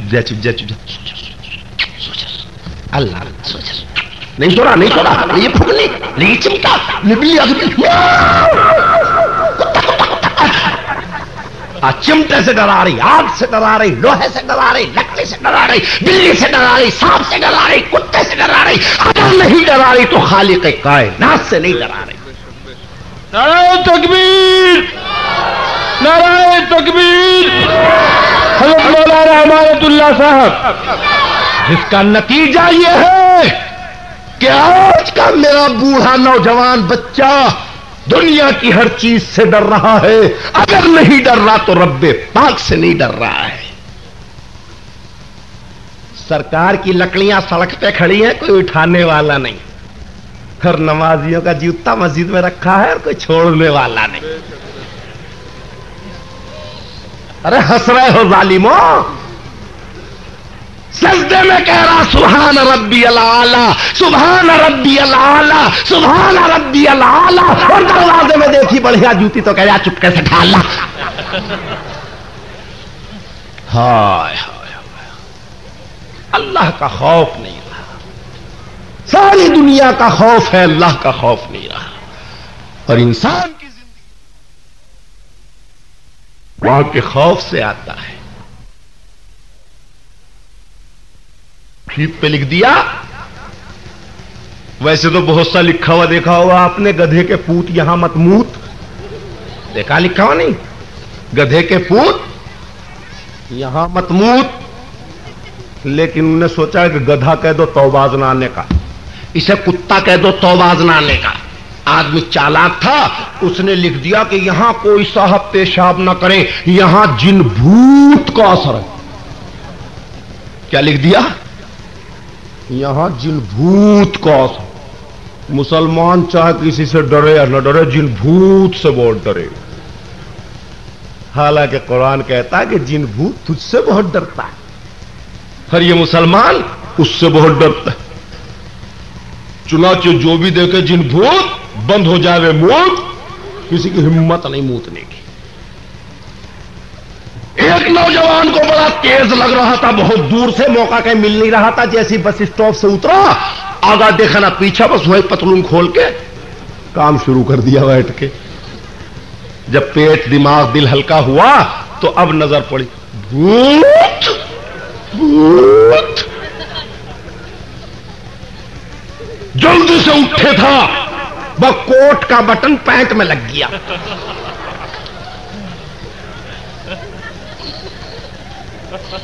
چپ جا چپ جا چپ جا، اللہ نہیں چھوڑا نہیں چھوڑا، یہ پھگلی نہیں چمٹا نبلی چمٹے سے ڈرا رہی، آگ سے ڈرا رہی، لوہے سے ڈرا رہی، لکڑی سے ڈرا رہی، بلی سے ڈرا رہی، سانپ سے ڈرا رہی، کتے سے ڈرا رہی، اگر نہیں ڈرا رہی تو خالق کائنات سے نہیں ڈرا رہی۔ نعرہ تکبیر، نعرہ تکبیر، حضرت مولانا امانت اللہ صاحب، جس کا نتیجہ یہ ہے کہ آج کا میرا بوڑھا نوجوان بچہ دنیا کی ہر چیز سے ڈر رہا ہے، اگر نہیں ڈر رہا تو رب پاک سے نہیں ڈر رہا ہے۔ سرکار کی لکڑیاں سڑک پہ کھڑی ہیں، کوئی اٹھانے والا نہیں، ہر نمازیوں کا جوتا مسجد میں رکھا ہے اور کوئی چھوڑنے والا نہیں۔ ارے ہنس رہے ہو ظالموں؟ سجدے میں کہہ رہا سبحان ربی الاعلی، سبحان ربی الاعلی، سبحان ربی الاعلی، اور دروازے میں دیکھی بڑھیا جوتی تو کہہ رہا چپکے سے ڈھال لا۔ ہائے ہائے اللہ کا خوف نہیں رہا، ساری دنیا کا خوف ہے، اللہ کا خوف نہیں رہا۔ اور انسان کی زندگی وہاں کے خوف سے آتا ہے۔ پہ لکھ دیا، ویسے تو بہت سا لکھا ہوا دیکھا ہوا آپ نے، گدھے کے پوت یہاں مت موت، دیکھا لکھا ہوا نہیں؟ گدھے کے پوت یہاں مت موت، لیکن انہوں نے سوچا کہ گدھا کہہ دو توبہ آزمانے کا، اسے کتا کہہ دو توبہ آزمانے کا۔ آدمی چالاک تھا، اس نے لکھ دیا کہ یہاں کوئی صاحب پیشاب نہ کرے، یہاں جن بھوت کا اثر ہے۔ کیا لکھ دیا؟ یہاں جن بھوت کا اثر۔ مسلمان چاہے کسی سے ڈرے یا نہ ڈرے، جن بھوت سے بہت ڈرے، حالانکہ قرآن کہتا ہے کہ جن بھوت تجھ سے بہت ڈرتا ہے، اور یہ مسلمان اس سے بہت ڈرتا ہے۔ چنانچہ جو بھی دیکھے جن بھوت، بند ہو جائے موت، کسی کی ہمت نہیں موتنے کی۔ ایک نوجوان کو بڑا تیز لگ رہا تھا، بہت دور سے، موقع کہیں مل نہیں رہا تھا، جیسی بس اسٹاپ سے اترا، آگا دیکھا نہ پیچھا، بس وہی پتلون کھول کے کام شروع کر دیا بیٹھ کے۔ جب پیٹ دماغ دل ہلکا ہوا تو اب نظر پڑی، بھوت بھوت، جلدی سے اٹھے تھا، وہ کوٹ کا بٹن پینٹ میں لگ گیا۔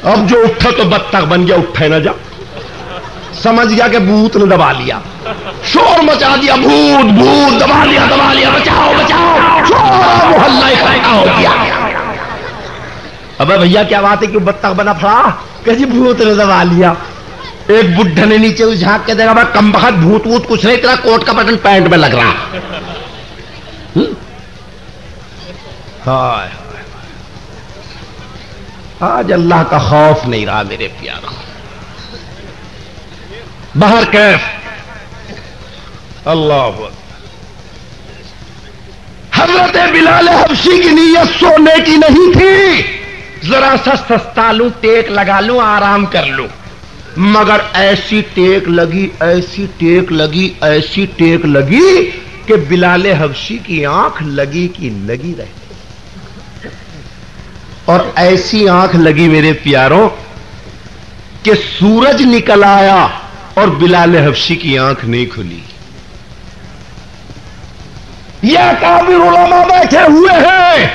اب جو اٹھا تو بدتخ بن گیا، اٹھے نہ جا، سمجھ گیا کہ بھوت نے دبا لیا، شور مچا دیا، بھوت بھوت، دبا لیا، بچاؤ بچاؤ، شور محلہ اکٹھا ہو گیا۔ ابے بھیا کیا بات ہے، کیوں بدتخ بنا پھڑا؟ کہ جی بھوت نے دبا لیا۔ ایک بڈھے نے نیچے جھانک کے دیکھا، بھائی کم بخت بھوت ووت کچھ نہیں، تیرا کوٹ کا بٹن پینٹ میں لگ رہا۔ ہائے آج اللہ کا خوف نہیں رہا میرے پیاروں۔ باہر کیف اللہ اکبر۔ حضرت بلال حبشی کی نیت سونے کی نہیں تھی، ذرا سا سستا لوں، ٹیک لگا لوں، آرام کر لوں، مگر ایسی ٹیک لگی، ایسی ٹیک لگی، ایسی ٹیک لگی کہ بلال حبشی کی آنکھ لگی کی لگی رہی، اور ایسی آنکھ لگی میرے پیاروں کہ سورج نکل آیا اور بلال حبشی کی آنکھ نہیں کھلی۔ یہ کافر علماء بیٹھے ہوئے ہیں،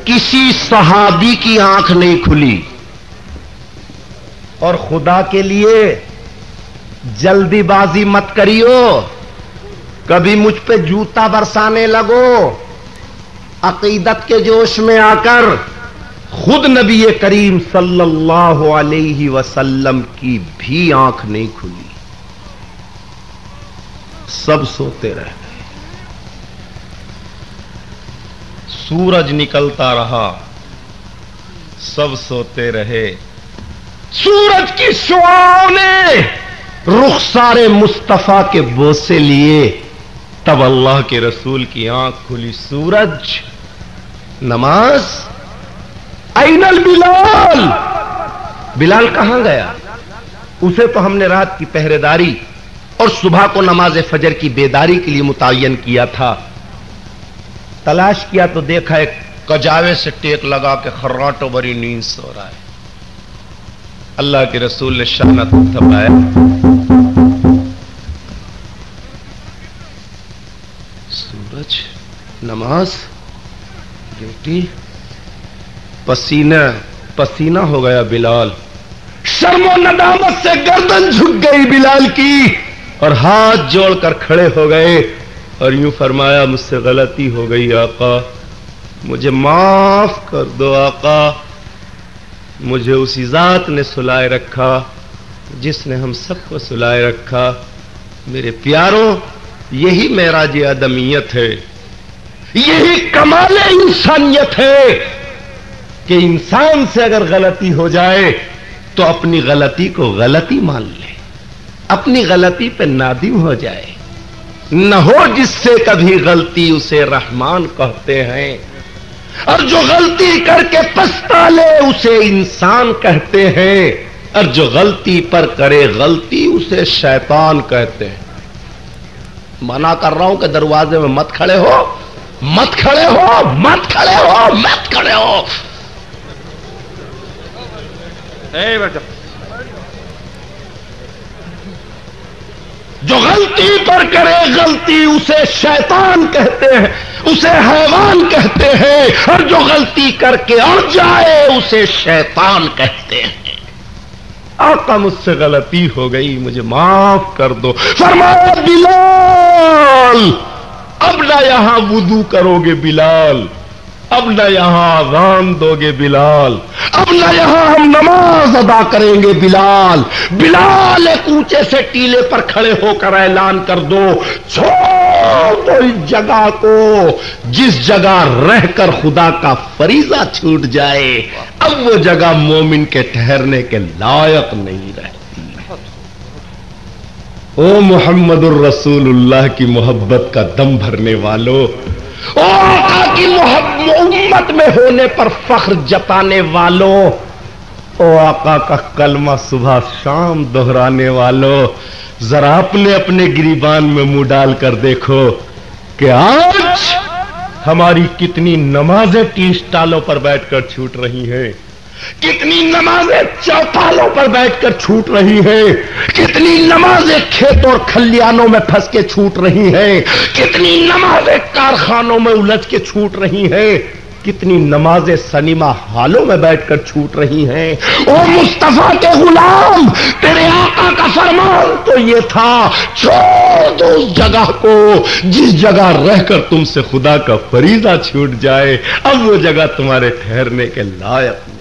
کسی صحابی کی آنکھ نہیں کھلی۔ اور خدا کے لیے جلدی بازی مت کریو، کبھی مجھ پہ جوتا برسانے لگو، عقیدت کے جوش میں آ کر خود نبی کریم صلی اللہ علیہ وسلم کی بھی آنکھ نہیں کھلی، سب سوتے رہ گئے۔ سورج نکلتا رہا، سب سوتے رہے۔ سورج کی شعاعوں نے رخسار مصطفیٰ کے بوسے لیے، تب اللہ کے رسول کی آنکھ کھلی۔ سورج، نماز، این البلال، بلال کہاں گیا؟ اسے تو ہم نے رات کی پہرے داری اور صبح کو نماز فجر کی بیداری کے لیے متعین کیا تھا. تلاش کیا تو دیکھا ایک کجاوے سے ٹیک لگا کے خراٹوں بری نیند سو رہا ہے. اللہ کے رسول نے شانہ تھپایا. سورج، نماز، ڈیوٹی. پسینہ ہو گیا بلال. شرم و ندامت سے گردن جھک گئی بلال کی اور ہاتھ جوڑ کر کھڑے ہو گئے اور یوں فرمایا مجھ سے غلطی ہو گئی آقا، مجھے معاف کر دو آقا. مجھے اسی ذات نے سلائے رکھا جس نے ہم سب کو سلائے رکھا. میرے پیاروں، یہی معراج آدمیت ہے، یہی کمال انسانیت ہے کہ انسان سے اگر غلطی ہو جائے تو اپنی غلطی کو غلطی مان لے، اپنی غلطی پہ نادم ہو جائے. نہ ہو جس سے کبھی غلطی اسے رحمان کہتے ہیں، اور جو غلطی کر کے پچھتا لے اسے انسان کہتے ہیں، اور جو غلطی پر کرے غلطی اسے شیطان کہتے ہیں. منع کر رہا ہوں کہ دروازے میں مت کھڑے ہو، مت کھڑے ہو، مت کھڑے ہو، مت کھڑے ہو. جو غلطی پر کرے غلطی اسے شیطان کہتے ہیں، اسے حیوان کہتے ہیں، اور جو غلطی کر کے اڑ جائے اسے شیطان کہتے ہیں. آقا مجھ سے غلطی ہو گئی، مجھے معاف کر دو. فرمایا بلال اب نہ یہاں وضو کرو گے بلال، اب نہ یہاں اذان دو گے بلال، اب نہ یہاں ہم نماز ادا کریں گے بلال. بلال ایک اونچے سے ٹیلے پر کھڑے ہو کر اعلان کر دو، چھوڑ دو اس جگہ کو جس جگہ رہ کر خدا کا فریضہ چھوٹ جائے. اب وہ جگہ مومن کے ٹھہرنے کے لائق نہیں رہتی. او محمد الرسول اللہ کی محبت کا دم بھرنے والو، او آقا کی امت میں ہونے پر فخر جتانے والوں، او آقا کا کلمہ صبح شام دہرانے والوں، ذرا اپنے گریبان میں منہ ڈال کر دیکھو کہ آج ہماری کتنی نمازیں ٹی اسٹالوں پر بیٹھ کر چھوٹ رہی ہیں، کتنی نمازیں چوپالوں پر بیٹھ کر چھوٹ رہی ہیں، کتنی نمازیں کھیتوں اور کھلیانوں میں پھنس کے چھوٹ رہی ہیں، کتنی نمازیں کارخانوں میں الجھ کے چھوٹ رہی ہیں، کتنی نمازیں سنیما ہالوں میں بیٹھ کر چھوٹ رہی ہیں. او مصطفیٰ کے غلام، تیرے آقا کا فرمان تو یہ تھا، چھوڑ دو اس جگہ کو جس جگہ رہ کر تم سے خدا کا فریضہ چھوٹ جائے. اب وہ جگہ تمہارے ٹھہرنے کے لائق نہیں.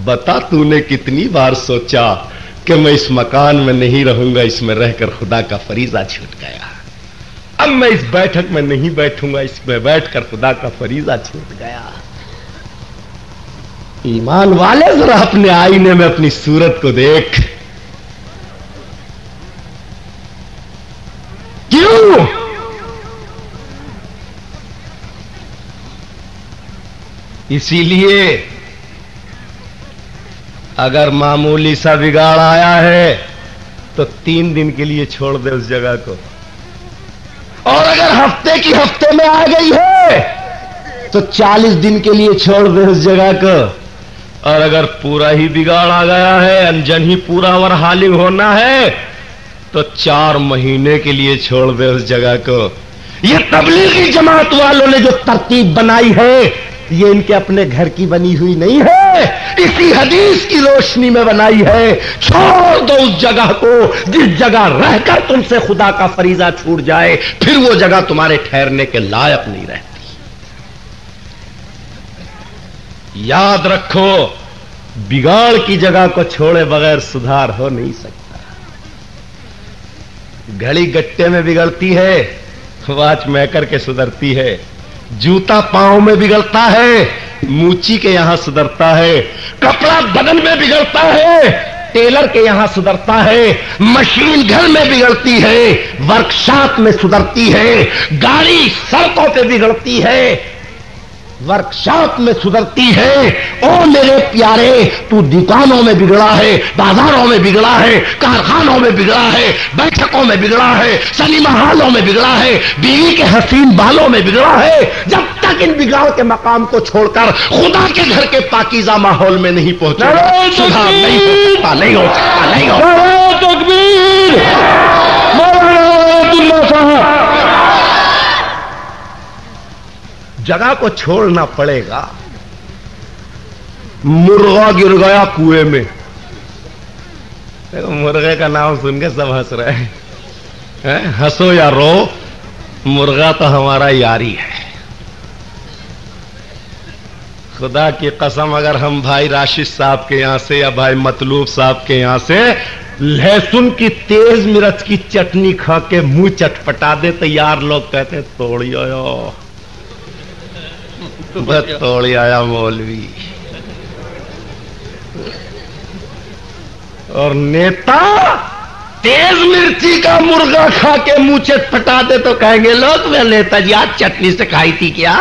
بتا تو نے کتنی بار سوچا کہ میں اس مکان میں نہیں رہوں گا، اس میں رہ کر خدا کا فریضہ چھوٹ گیا. اب میں اس بیٹھک میں نہیں بیٹھوں گا، اس میں بیٹھ کر خدا کا فریضہ چھوٹ گیا. ایمان والے ذرا اپنے آئینے میں اپنی صورت کو دیکھ. کیوں؟ اسی لیے اگر معمولی سا بگاڑ آیا ہے تو 3 دن کے لیے چھوڑ دے اس جگہ کو، اور اگر ہفتے میں آ گئی ہے تو 40 دن کے لیے چھوڑ دے اس جگہ کو، اور اگر پورا ہی بگاڑ آ گیا ہے، انجن ہی پورا اور حالم ہونا ہے تو 4 مہینے کے لیے چھوڑ دے اس جگہ کو. یہ تبلیغی جماعت والوں نے جو ترتیب بنائی ہے یہ ان کے اپنے گھر کی بنی ہوئی نہیں ہے، اسی حدیث کی روشنی میں بنائی ہے. چھوڑ دو اس جگہ کو جس جگہ رہ کر تم سے خدا کا فریضہ چھوٹ جائے، پھر وہ جگہ تمہارے ٹھہرنے کے لائق نہیں رہتی. یاد رکھو، بگاڑ کی جگہ کو چھوڑے بغیر سدھار ہو نہیں سکتا. گھڑی گٹے میں بگڑتی ہے، واچ میکر کے سدھرتی ہے. جوتا پاؤں میں بگڑتا ہے، موچی کے یہاں سدھرتا ہے. کپڑا بدن میں بگڑتا ہے، ٹیلر کے یہاں سدھرتا ہے. مشین گھر میں بگڑتی ہے، ورک شاپ میں سدھرتی ہے. گاڑی سڑکوں پہ بگڑتی ہے، ورکشاپ میں سدھرتی ہے. او میرے پیارے، تو دکانوں میں بگڑا ہے، بازاروں میں بگڑا ہے، کارخانوں میں بگڑا ہے، بیٹھکوں میں بگڑا ہے، سنیما ہالوں میں بگڑا ہے، بیوی کے حسین بالوں میں بگڑا ہے. جب تک ان بگاڑ کے مقام کو چھوڑ کر خدا کے گھر کے پاکیزہ ماحول میں نہیں پہنچے سدھار نہیں ہو سکتا، نہیں ہو سکتا، نہیں ہو سکتا. تکبیر مولانا اللہ صاحب. جگہ کو چھوڑنا پڑے گا. مرغا گر گیا کنویں میں. مرغے کا نام سن کے سب ہنس رہے ہیں. ہنسو یا رو، مرغا تو ہمارا یاری ہے. خدا کی قسم اگر ہم بھائی راشد صاحب کے یہاں سے یا بھائی مطلوب صاحب کے یہاں سے لہسن کی تیز مرچ کی چٹنی کھا کے منہ چٹپٹا دے تو یار لوگ کہتے توڑی آیا، بس توڑی آیا مولوی. اور نیتا تیز مرچی کا مرغا کھا کے منہ چٹپٹا دے تو کہیں گے لوگ میں نیتا جی آج چٹنی سے کھائی تھی کیا؟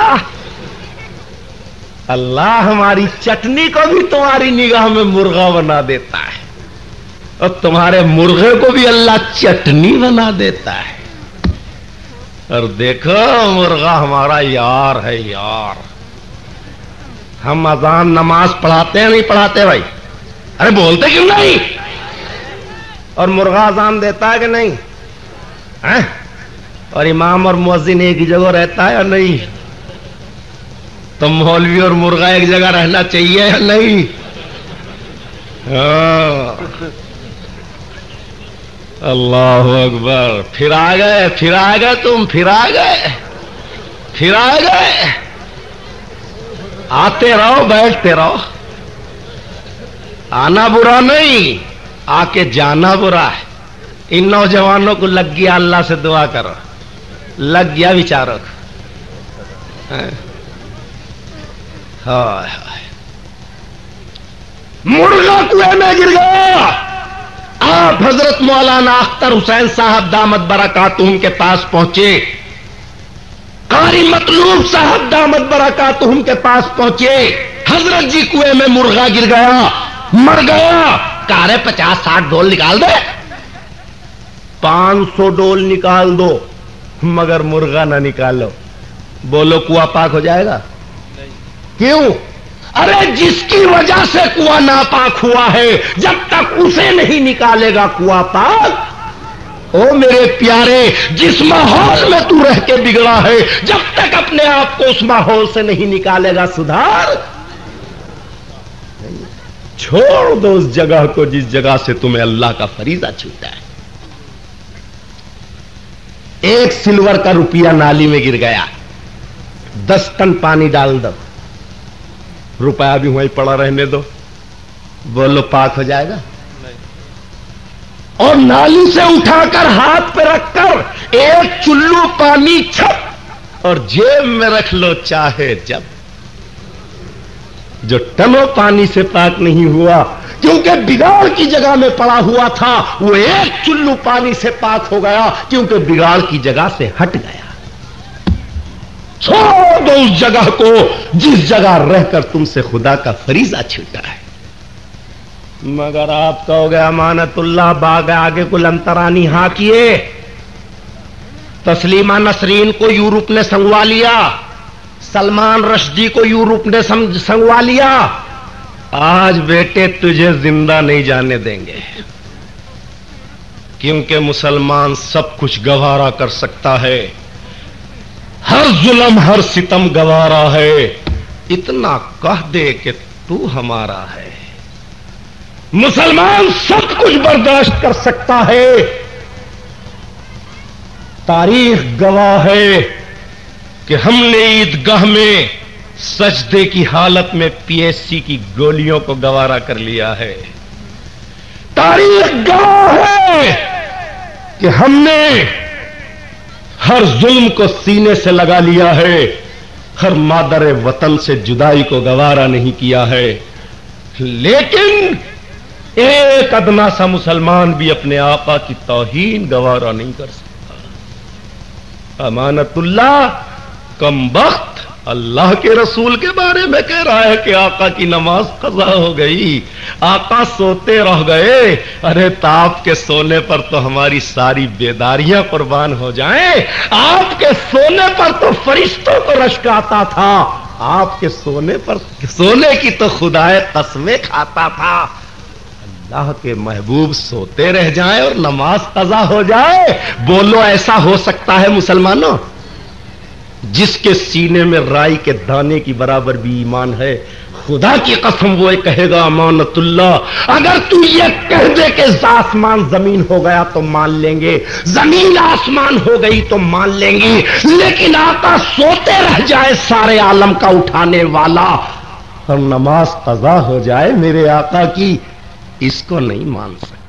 اللہ ہماری چٹنی کو بھی تمہاری نگاہ میں مرغا بنا دیتا ہے، اور تمہارے مرغے کو بھی اللہ چٹنی بنا دیتا ہے. اور دیکھو مرغا ہمارا یار ہے یار. ہم اذان نماز پڑھاتے ہیں نہیں پڑھاتے بھائی؟ ارے بولتے کیوں نہیں؟ اور مرغا اذان دیتا ہے کہ نہیں؟ اور امام اور مؤذن ایک ہی جگہ رہتا ہے یا نہیں؟ تو مولوی اور مرغا ایک جگہ رہنا چاہیے یا نہیں؟ اللہ اکبر. پھر آ گئے، پھر آ گئے، تم پھر آ گئے، پھر آ گئے. آتے رہو، بیٹھتے رہو. آنا برا نہیں، آ کے جانا برا ہے. ان نوجوانوں کو لگ گیا، اللہ سے دعا کرو، لگ گیا بیچاروں کو. مرغا کنویں میں گر گیا. آپ حضرت مولانا اختر حسین صاحب دامت برکاتہم کے پاس پہنچے. قاری مطلوب صاحب دامت برکاتہم کے پاس پہنچے. حضرت جی کنویں میں مرغا گر گیا، مر گیا. کارے 50-60 ڈول نکال دے، 500 ڈول نکال دو، مگر مرغا نہ نکالو. بولو کنواں پاک ہو جائے گا؟ کیوں؟ ارے جس کی وجہ سے کنواں ناپاک ہوا ہے، جب تک اسے نہیں نکالے گا کنواں پاک. او میرے پیارے، جس ماحول میں تو رہ کے بگڑا ہے، جب تک اپنے آپ کو اس ماحول سے نہیں نکالے گا سدھار. چھوڑ دو اس جگہ کو جس جگہ سے تمہیں اللہ کا فریضہ چھوٹا ہے. 1 سلور کا روپیہ نالی میں گر گیا، 10 ٹن پانی ڈال دو، روپیہ بھی وہیں پڑا رہنے دو. بولو پاک ہو جائے گا؟ اور نالی سے اٹھا کر ہاتھ پہ رکھ کر 1 چلو پانی چھپ اور جیب میں رکھ لو چاہے جب. جو ٹنوں پانی سے پاک نہیں ہوا کیونکہ بگاڑ کی جگہ میں پڑا ہوا تھا، وہ 1 چلو پانی سے پاک ہو گیا کیونکہ بگاڑ کی جگہ سے ہٹ گیا. چھوڑ دو اس جگہ کو جس جگہ رہ کر تم سے خدا کا فریضہ چھوٹا ہے. مگر آپ کہو گے امانت اللہ باغ آگے کو لنترانی ہاں کیے. تسلیمہ نسرین کو یورپ نے سنگوا لیا، سلمان رشدی کو یورپ نے سنگوا لیا. آج بیٹے تجھے زندہ نہیں جانے دیں گے، کیونکہ مسلمان سب کچھ گوارا کر سکتا ہے، ہر ظلم ہر ستم گوارا ہے. اتنا کہہ دے کہ تو ہمارا ہے. مسلمان سب کچھ برداشت کر سکتا ہے. تاریخ گواہ ہے کہ ہم نے عیدگاہ میں سجدے کی حالت میں PSC کی گولیوں کو گوارا کر لیا ہے. تاریخ گواہ ہے کہ ہم نے ہر ظلم کو سینے سے لگا لیا ہے، ہر مادر وطن سے جدائی کو گوارا نہیں کیا ہے. لیکن ایک ادنا سا مسلمان بھی اپنے آقا کی توہین گوارا نہیں کر سکتا. امانت اللہ کم بخت اللہ کے رسول کے بارے میں کہہ رہا ہے کہ آقا کی نماز قضا ہو گئی، آقا سوتے رہ گئے۔ ارے آپ کے سونے پر تو ہماری ساری بیداریاں قربان ہو جائیں، آپ کے سونے پر تو فرشتوں کو رشک آتا تھا، آپ کے سونے پر سونے کی تو خدائے قسمیں کھاتا تھا۔ اللہ کے محبوب سوتے رہ جائیں اور نماز قضا ہو جائے، بولو ایسا ہو سکتا ہے مسلمانوں؟ جس کے سینے میں رائی کے دانے کی برابر بھی ایمان ہے، خدا کی قسم وہ کہے گا امانت اللہ، اگر تو یہ کہہ دے کہ آسمان زمین ہو گیا تو مان لیں گے، زمین آسمان ہو گئی تو مان لیں گے، لیکن آقا سوتے رہ جائے سارے عالم کا اٹھانے والا اور نماز قضا ہو جائے میرے آقا کی، اس کو نہیں مان سکتے۔